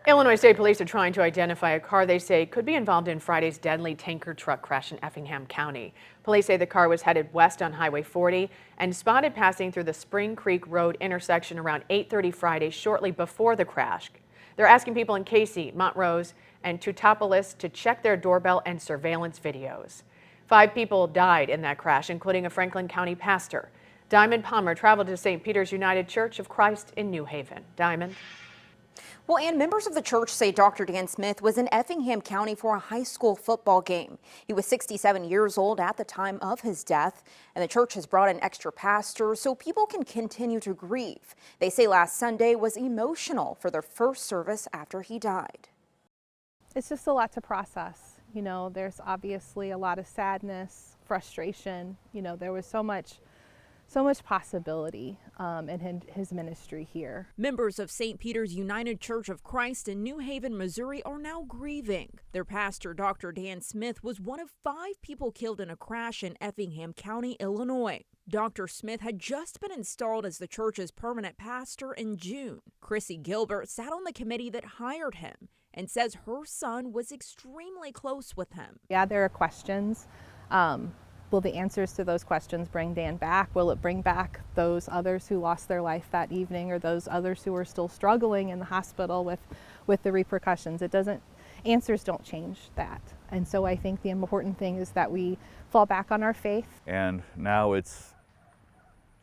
Illinois State Police are trying to identify a car they say could be involved in Friday's deadly tanker truck crash in Effingham County. Police say the car was headed west on Highway 40 and spotted passing through the Spring Creek Road intersection around 8:30 Friday, shortly before the crash. They're asking people in Casey, Montrose, and Teutopolis to check their doorbell and surveillance videos. 5 people died in that crash, including a Franklin County pastor. Diamond Palmer traveled to St. Peter's United Church of Christ in New Haven. Diamond. Well, and members of the church say Dr. Dan Smith was in Effingham County for a high school football game. He was 67 years old at the time of his death, and the church has brought in extra pastors so people can continue to grieve. They say last Sunday was emotional for their first service after he died. It's just a lot to process. You know, there's obviously a lot of sadness, frustration. You know, there was so much possibility in his ministry here. Members of St. Peter's United Church of Christ in New Haven, Missouri are now grieving. Their pastor, Dr. Dan Smith, was one of 5 people killed in a crash in Effingham County, Illinois. Dr. Smith had just been installed as the church's permanent pastor in June. Chrissy Gilbert sat on the committee that hired him and says her son was extremely close with him. Yeah, there are questions. Will the answers to those questions bring Dan back? Will it bring back those others who lost their life that evening, or those others who are still struggling in the hospital with the repercussions? Answers don't change that. And so I think the important thing is that we fall back on our faith. And now it's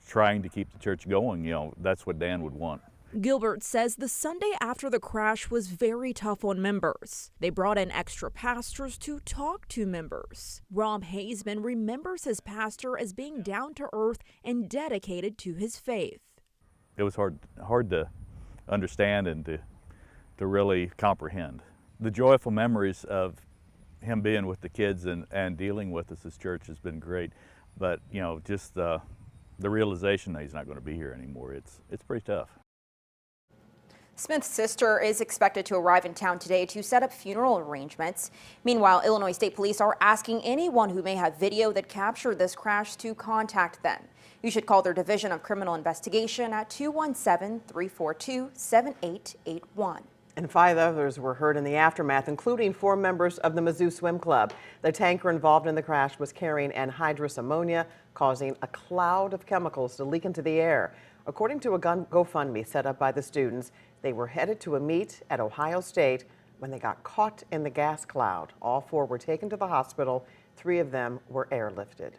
trying to keep the church going. You know, that's what Dan would want. Gilbert says the Sunday after the crash was very tough on members. They brought in extra pastors to talk to members. Rob Hazeman remembers his pastor as being down to earth and dedicated to his faith. It was hard to understand and to really comprehend. The joyful memories of him being with the kids and dealing with us as church has been great. But, you know, just the realization that he's not going to be here anymore, it's pretty tough. Smith's sister is expected to arrive in town today to set up funeral arrangements. Meanwhile, Illinois State Police are asking anyone who may have video that captured this crash to contact them. You should call their Division of Criminal Investigation at 217-342-7881. And 5 others were hurt in the aftermath, including 4 members of the Mizzou Swim Club. The tanker involved in the crash was carrying anhydrous ammonia, causing a cloud of chemicals to leak into the air. According to a GoFundMe set up by the students, they were headed to a meet at Ohio State when they got caught in the gas cloud. All 4 were taken to the hospital. 3 of them were airlifted.